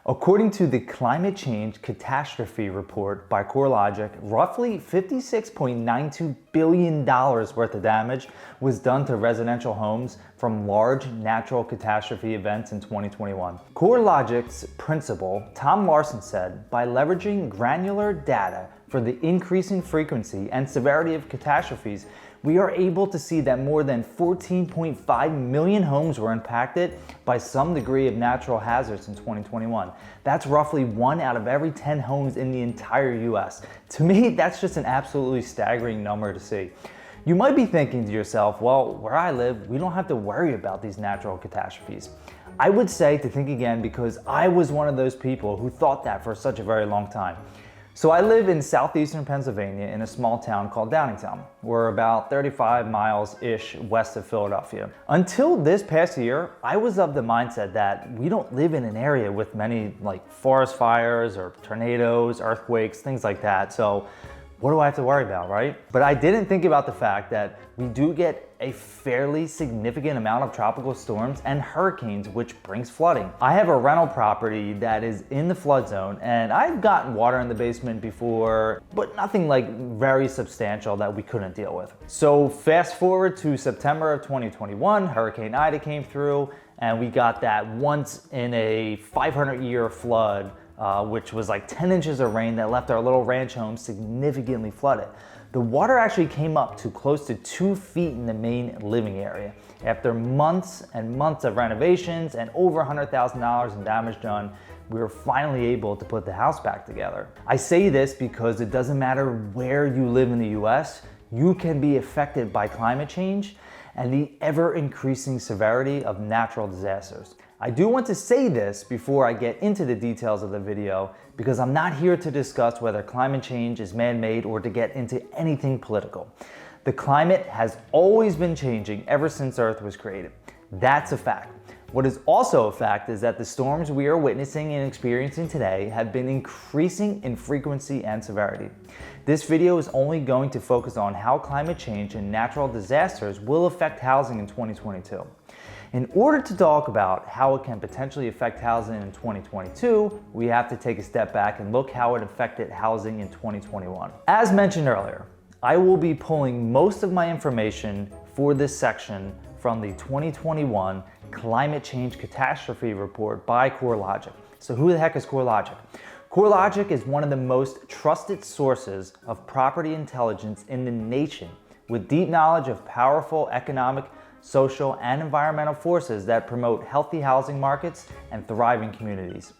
According to the Climate Change Catastrophe Report by Corelogic, roughly $56.92 billion worth of damage was done to residential homes from large natural catastrophe events in 2021. Corelogic's principal, Tom Larsen, said, by leveraging granular data for the increasing frequency and severity of catastrophes, we are able to see that more than 14.5 million homes were impacted by some degree of natural hazards in 2021. That's roughly 1 out of every 10 homes in the entire US. To me, that's just an absolutely staggering number to see. You might be thinking to yourself, well, where I live, we don't have to worry about these natural catastrophes. I would say to think again, because I was one of those people who thought that for such a very long time. So I live in southeastern Pennsylvania in a small town called Downingtown. We're about 35 miles-ish west of Philadelphia. Until this past year, I was of the mindset that we don't live in an area with many forest fires or tornadoes, earthquakes, things like that. So what do I have to worry about, right? But I didn't think about the fact that we do get a fairly significant amount of tropical storms and hurricanes, which brings flooding. I have a rental property that is in the flood zone, and I've gotten water in the basement before, but nothing very substantial that we couldn't deal with. So fast forward to September of 2021, Hurricane Ida came through, and we got that once in a 500-year flood, which was 10 inches of rain that left our little ranch home significantly flooded. The water actually came up to close to 2 feet in the main living area. After months and months of renovations and over $100,000 in damage done, we were finally able to put the house back together. I say this because it doesn't matter where you live in the US, you can be affected by climate change and the ever-increasing severity of natural disasters. I do want to say this before I get into the details of the video, because I'm not here to discuss whether climate change is man-made or to get into anything political. The climate has always been changing ever since Earth was created. That's a fact. What is also a fact is that the storms we are witnessing and experiencing today have been increasing in frequency and severity. This video is only going to focus on how climate change and natural disasters will affect housing in 2022. In order to talk about how it can potentially affect housing in 2022, we have to take a step back and look how it affected housing in 2021. As mentioned earlier, I will be pulling most of my information for this section from the 2021 Climate Change Catastrophe Report by Corelogic. So who the heck is Corelogic? Corelogic is one of the most trusted sources of property intelligence in the nation, with deep knowledge of powerful economic, social, and environmental forces that promote healthy housing markets and thriving communities.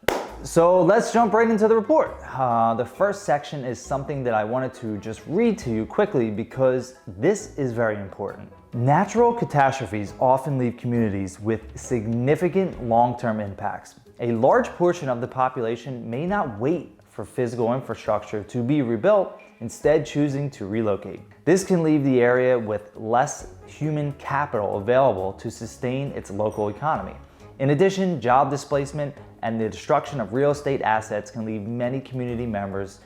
So let's jump right into the report. The first section is something that I wanted to just read to you quickly because this is very important. Natural catastrophes often leave communities with significant long-term impacts. A large portion of the population may not wait for physical infrastructure to be rebuilt, instead choosing to relocate. This can leave the area with less human capital available to sustain its local economy. In addition, job displacement and the destruction of real estate assets can leave many community members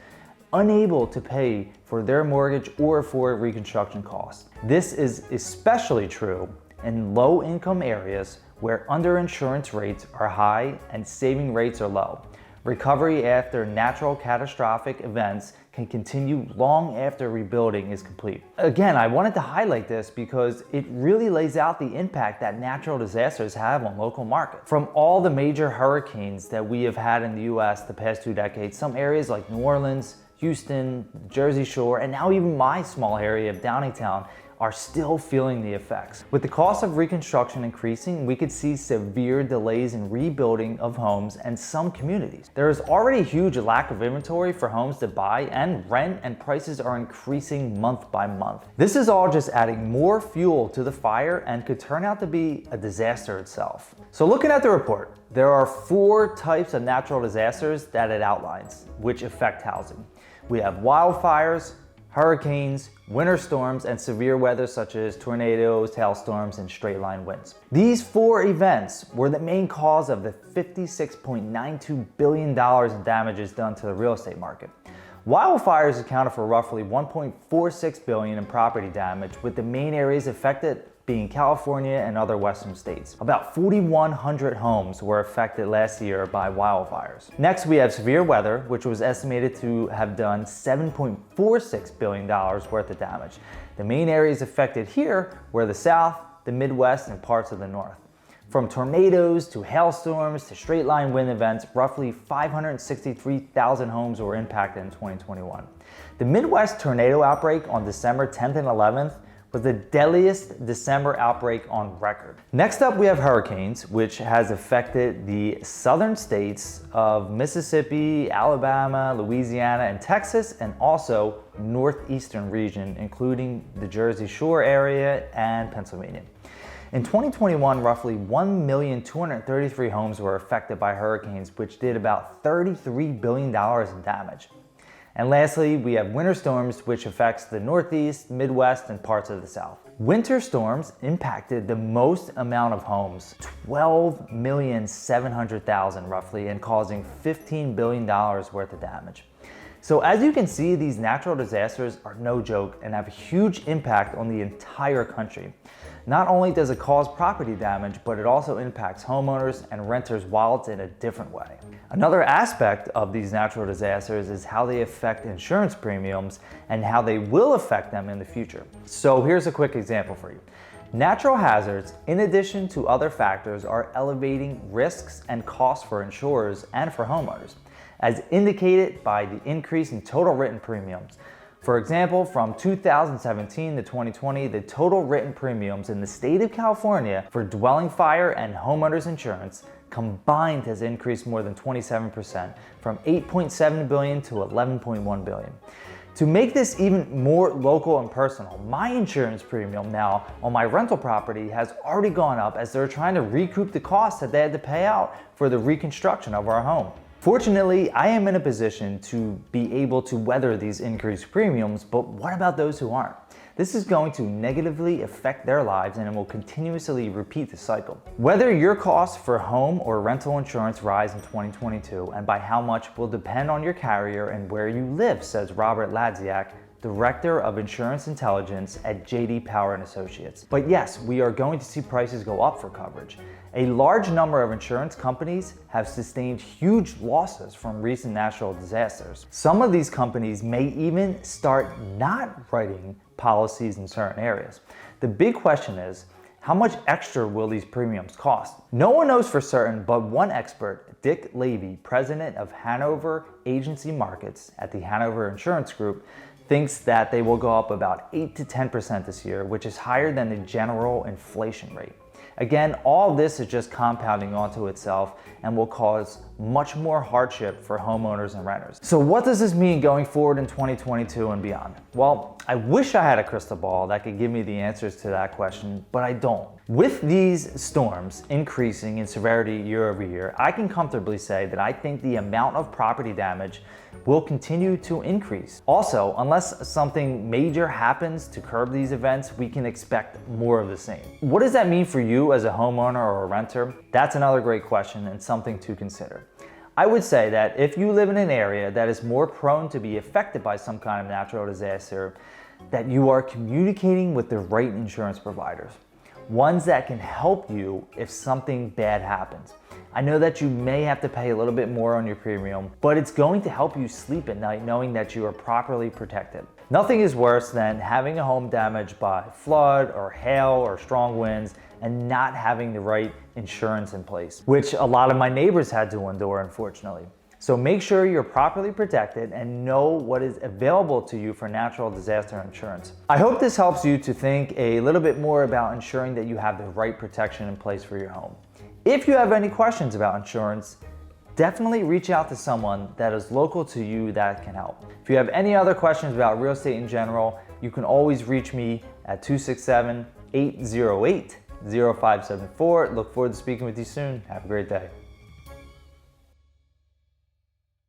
unable to pay for their mortgage or for reconstruction costs. This is especially true in low-income areas where underinsurance rates are high and saving rates are low. Recovery after natural catastrophic events can continue long after rebuilding is complete. Again, I wanted to highlight this because it really lays out the impact that natural disasters have on local markets. From all the major hurricanes that we have had in the US the past 2 decades, some areas like New Orleans, Houston, Jersey Shore, and now even my small area of Downingtown are still feeling the effects. With the cost of reconstruction increasing, we could see severe delays in rebuilding of homes and some communities. There is already a huge lack of inventory for homes to buy and rent, and prices are increasing month by month. This is all just adding more fuel to the fire and could turn out to be a disaster itself. So looking at the report, there are 4 types of natural disasters that it outlines, which affect housing. We have wildfires, hurricanes, winter storms, and severe weather such as tornadoes, hailstorms, and straight-line winds. These 4 events were the main cause of the $56.92 billion in damages done to the real estate market. Wildfires accounted for roughly $1.46 billion in property damage, with the main areas affected being California and other western states. About 4,100 homes were affected last year by wildfires. Next, we have severe weather, which was estimated to have done $7.46 billion worth of damage. The main areas affected here were the South, the Midwest, and parts of the North. From tornadoes to hailstorms to straight line wind events, roughly 563,000 homes were impacted in 2021. The Midwest tornado outbreak on December 10th and 11th was the deadliest December outbreak on record. Next up, we have hurricanes, which has affected the southern states of Mississippi, Alabama, Louisiana, and Texas, and also northeastern region, including the Jersey Shore area and Pennsylvania. In 2021, roughly 1,233,000 homes were affected by hurricanes, which did about $33 billion in damage. And lastly, we have winter storms, which affects the Northeast, Midwest, and parts of the South. Winter storms impacted the most amount of homes, 12,700,000 roughly, and causing $15 billion worth of damage. So as you can see, these natural disasters are no joke and have a huge impact on the entire country. Not only does it cause property damage, but it also impacts homeowners and renters' wallets in a different way. Another aspect of these natural disasters is how they affect insurance premiums and how they will affect them in the future. So here's a quick example for you. Natural hazards, in addition to other factors, are elevating risks and costs for insurers and for homeowners, as indicated by the increase in total written premiums. For example, from 2017 to 2020, the total written premiums in the state of California for dwelling fire and homeowners insurance combined has increased more than 27%, from $8.7 billion to $11.1 billion. To make this even more local and personal, my insurance premium now on my rental property has already gone up as they're trying to recoup the costs that they had to pay out for the reconstruction of our home. Fortunately, I am in a position to be able to weather these increased premiums, but what about those who aren't? This is going to negatively affect their lives and it will continuously repeat the cycle. Whether your costs for home or rental insurance rise in 2022 and by how much will depend on your carrier and where you live, says Robert Ladziak, Director of Insurance Intelligence at J.D. Power & Associates. But yes, we are going to see prices go up for coverage. A large number of insurance companies have sustained huge losses from recent natural disasters. Some of these companies may even start not writing policies in certain areas. The big question is, how much extra will these premiums cost? No one knows for certain, but one expert, Dick Levy, president of Hanover Agency Markets at the Hanover Insurance Group, thinks that they will go up about 8 to 10% this year, which is higher than the general inflation rate. Again, all this is just compounding onto itself and will cause much more hardship for homeowners and renters. So what does this mean going forward in 2022 and beyond? Well, I wish I had a crystal ball that could give me the answers to that question, but I don't. With these storms increasing in severity year over year, I can comfortably say that I think the amount of property damage will continue to increase. Also, unless something major happens to curb these events, we can expect more of the same. What does that mean for you as a homeowner or a renter? That's another great question and something to consider. I would say that if you live in an area that is more prone to be affected by some kind of natural disaster, that you are communicating with the right insurance providers, ones that can help you if something bad happens. I know that you may have to pay a little bit more on your premium, but it's going to help you sleep at night knowing that you are properly protected. Nothing is worse than having a home damaged by flood or hail or strong winds and not having the right insurance in place, which a lot of my neighbors had to endure, unfortunately. So make sure you're properly protected and know what is available to you for natural disaster insurance. I hope this helps you to think a little bit more about ensuring that you have the right protection in place for your home. If you have any questions about insurance, definitely reach out to someone that is local to you that can help. If you have any other questions about real estate in general, you can always reach me at 267-808-0574. Look forward to speaking with you soon. Have a great day.